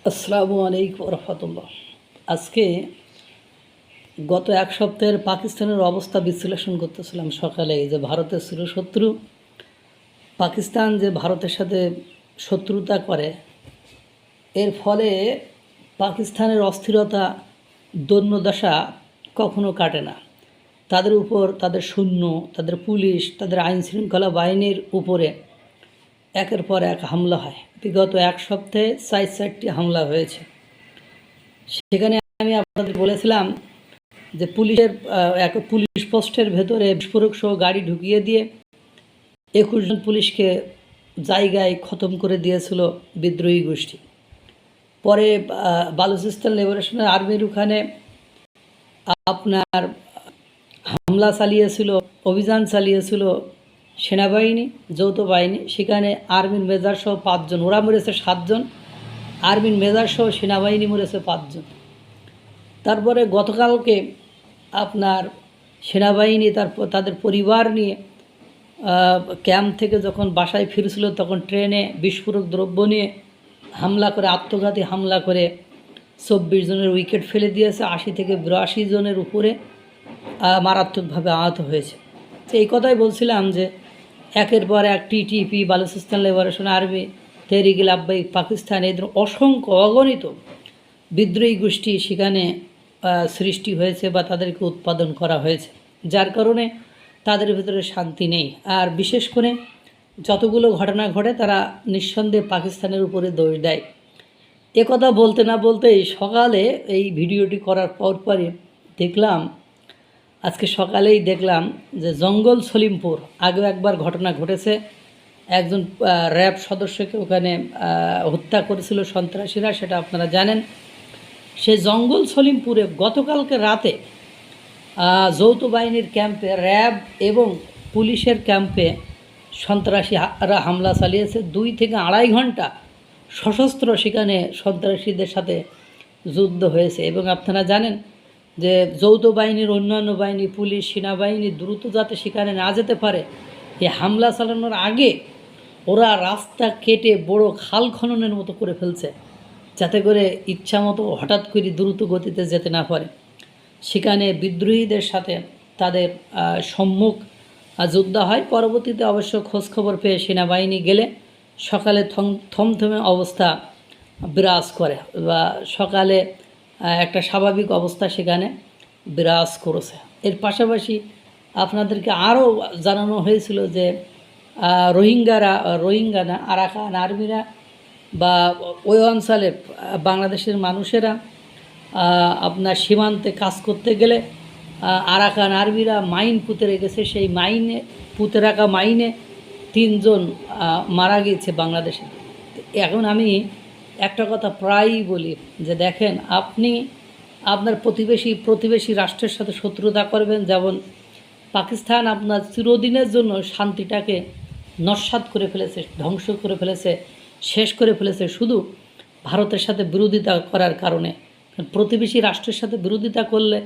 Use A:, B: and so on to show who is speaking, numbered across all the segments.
A: আসসালামু আলাইকুম রহমতুল্লাহ। আজকে গত এক সপ্তাহের পাকিস্তানের অবস্থা বিশ্লেষণ করতেছিলাম সকালে। যে ভারতের চিরশত্রু পাকিস্তান যে ভারতের সাথে শত্রুতা করে, এর ফলে পাকিস্তানের অস্থিরতা দৈন্যদশা কখনো কাটে না। তাদের উপর, তাদের সৈন্য, তাদের পুলিশ, তাদের আইনশৃঙ্খলা বাহিনীর উপরে একের পর এক হামলা হয়। বিগত এক সপ্তাহে 4টি হামলা হয়েছে। সেখানে আমি আপনাদের বলেছিলাম যে পুলিশের এক পুলিশ পোস্টের ভেতরে বিস্ফোরক সহ গাড়ি ঢুকিয়ে দিয়ে 21 জন পুলিশকে জায়গায় খতম করে দিয়েছিল বিদ্রোহী গোষ্ঠী। পরে বালুচিস্তান লিবারেশন আর্মির ওখানে আপনার হামলা চালিয়েছিল, অভিযান চালিয়েছিল সেনাবাহিনী, যৌথ বাহিনী। সেখানে আর্মির মেজর সহ 5 জন, ওরা মরেছে 7 জন, আর্মির মেজর সহ সেনাবাহিনী মরেছে 5 জন। তারপরে গতকালকে আপনার সেনাবাহিনী তাদের পরিবার নিয়ে ক্যাম্প থেকে যখন বাসায় ফিরছিল, তখন ট্রেনে বিস্ফোরক দ্রব্য নিয়ে হামলা করে, আত্মঘাতী হামলা করে 24 জনের উইকেট ফেলে দিয়েছে। 80 থেকে 82 জনের উপরে মারাত্মকভাবে আহত হয়েছে। তো এই কথাই বলছিলাম যে একের পর এক TTP, Balochistan Liberation Army, Tehreek Labbaik Pakistan, এই ধরনের অসংখ্য অগণিত বিদ্রোহী গোষ্ঠী সেখানে সৃষ্টি হয়েছে বা তাদেরকে উৎপাদন করা হয়েছে, যার কারণে তাদের ভিতরে শান্তি নেই। আর বিশেষ করে যতগুলো ঘটনা ঘটে, তারা নিঃসন্দেহে পাকিস্তানের উপরে দোষ দেয়। কথা বলতে না বলতেই সকালে এই ভিডিওটি করার পরপরই দেখলাম, আজকে সকালেই দেখলাম যে জঙ্গল সলিমপুর, আগেও একবার ঘটনা ঘটেছে। একজন র্যাব সদস্যকে ওখানে হত্যা করেছিল সন্ত্রাসীরা, সেটা আপনারা জানেন। সেই জঙ্গল সলিমপুরে গতকালকে রাতে যৌথ বাহিনীর ক্যাম্পে, র্যাব এবং পুলিশের ক্যাম্পে সন্ত্রাসীরা হামলা চালিয়েছে। 2 থেকে 2.5 ঘন্টা সশস্ত্র সেখানে সন্ত্রাসীদের সাথে যুদ্ধ হয়েছে। এবং আপনারা জানেন যে যৌথ বাহিনীর অন্যান্য বাহিনী, পুলিশ, সেনাবাহিনী দ্রুত যাতে সেখানে না যেতে পারে, এই হামলা চালানোর আগে ওরা রাস্তা কেটে বড় খাল খননের মতো করে ফেলছে, যাতে করে ইচ্ছা মতো হঠাৎ করে দ্রুত গতিতে যেতে না পারে। সেখানে বিদ্রোহীদের সাথে তাদের সম্মুখ যুদ্ধ হয়। পরবর্তীতে অবশ্য খোঁজখবর পেয়ে সেনাবাহিনী গেলে সকালে থমথমে অবস্থা বিরাজ করে, বা সকালে একটা স্বাভাবিক অবস্থা সেখানে বিরাজ করেছে। এর পাশাপাশি আপনাদেরকে আরও জানানো হয়েছিল যে রোহিঙ্গা না, আরাকান আর্মিরা বা ওই অঞ্চলে বাংলাদেশের মানুষেরা আপনার সীমান্তে কাজ করতে গেলে আরাকান আর্মিরা মাইন পুঁতে রেখেছে। সেই পুঁতে রাখা মাইনে 3 জন মারা গিয়েছে বাংলাদেশে। এখন আমি একটা কথা প্রায়ই বলি যে দেখেন, আপনি আপনার প্রতিবেশী রাষ্ট্রের সাথে শত্রুতা করবেন, যেমন পাকিস্তান আপনার চিরদিনের জন্য শান্তিটাকে নস্যাৎ করে ফেলেছে, ধ্বংস করে ফেলেছে, শেষ করে ফেলেছে শুধু ভারতের সাথে বিরোধিতা করার কারণে। প্রতিবেশী রাষ্ট্রের সাথে বিরোধিতা করলে,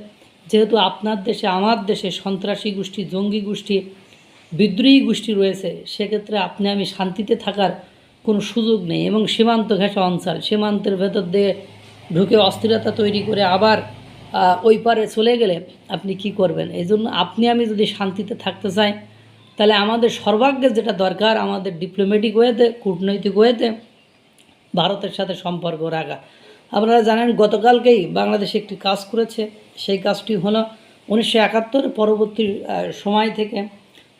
A: যেহেতু আপনার দেশে, আমার দেশে সন্ত্রাসী গোষ্ঠী, জঙ্গি গোষ্ঠী, বিদ্রোহী গোষ্ঠী রয়েছে, সেক্ষেত্রে আপনি আমি শান্তিতে থাকার কোনো সুযোগ নেই। এবং সীমান্ত ঘেঁষা অঞ্চল, সীমান্তের ভেতর দিয়ে ঢুকে অস্থিরতা তৈরি করে আবার ওই পারে চলে গেলে আপনি কি করবেন? এই জন্য আপনি আমি যদি শান্তিতে থাকতে চাই, তাহলে আমাদের সর্বাগ্রে যেটা দরকার, আমাদের ডিপ্লোম্যাটিক ওয়েতে, কূটনৈতিক ওয়েতে ভারতের সাথে সম্পর্ক রাখা। আপনারা জানেন গতকালকেই বাংলাদেশে একটি কাজ করেছে। সেই কাজটি হলো 1971 পরবর্তী সময় থেকে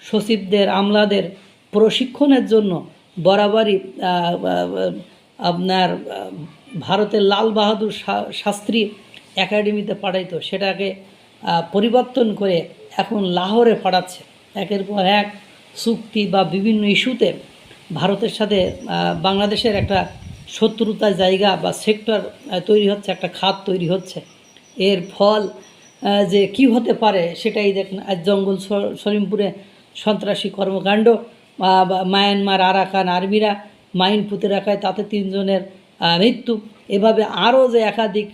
A: সচিবদের, আমলাদের প্রশিক্ষণের জন্য বরাবরই আপনার ভারতের লাল বাহাদুর শাস্ত্রী একাডেমিতে পাঠাইতো, সেটাকে পরিবর্তন করে এখন লাহোরে পাঠাচ্ছে। একের পর এক চুক্তি বা বিভিন্ন ইস্যুতে ভারতের সাথে বাংলাদেশের একটা শত্রুতার জায়গা বা সেক্টর তৈরি হচ্ছে, একটা খাত তৈরি হচ্ছে। এর ফল যে কি হতে পারে সেটাই দেখেন। আজ জঙ্গল সলিমপুরে সন্ত্রাসী কর্মকাণ্ড, মায়ানমার আরাকান আর্মিরা মাইন পুঁতে রাখায় তাতে 3 জনের মৃত্যু। এভাবে আরও যে একাধিক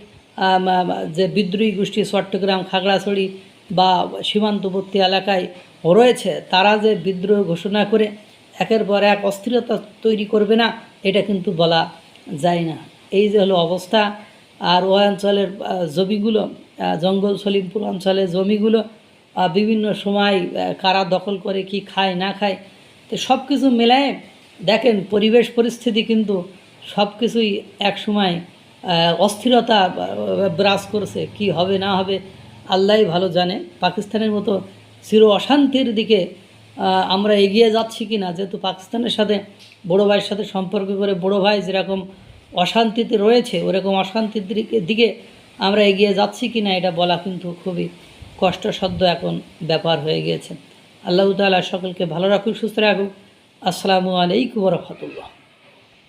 A: যে বিদ্রোহী গোষ্ঠী চট্টগ্রাম, খাগড়াছড়ি বা সীমান্তবর্তী এলাকায় রয়েছে, তারা যে বিদ্রোহ ঘোষণা করে একের পর এক অস্থিরতা তৈরি করবে না, এটা কিন্তু বলা যায় না। এই যে হলো অবস্থা। আর ওই অঞ্চলের জমিগুলো, জঙ্গল সলিমপুর অঞ্চলের জমিগুলো বিভিন্ন সময় কারা দখল করে, কি খায় না খায়, তো সব কিছু মেলায় দেখেন পরিবেশ পরিস্থিতি কিন্তু সব কিছুই একসময় অস্থিরতা বিরাজ করছে। কি হবে না হবে আল্লাহই ভালো জানে। পাকিস্তানের মতো চির অশান্তির দিকে আমরা এগিয়ে যাচ্ছি কি না, যেহেতু পাকিস্তানের সাথে বড়ো ভাইয়ের সাথে সম্পর্ক করে বড়ো ভাই যেরকম অশান্তিতে রয়েছে, ওরকম অশান্তির দিকে আমরা এগিয়ে যাচ্ছি কি না এটা বলা কিন্তু খুবই কষ্টসাধ্য এখন ব্যাপার হয়ে গিয়েছে। আল্লাহ তাআলা সকলকে ভালো রাখুক, সুস্থ রাখুক। আসসালামু আলাইকুম ওয়া রাহমাতুল্লাহ।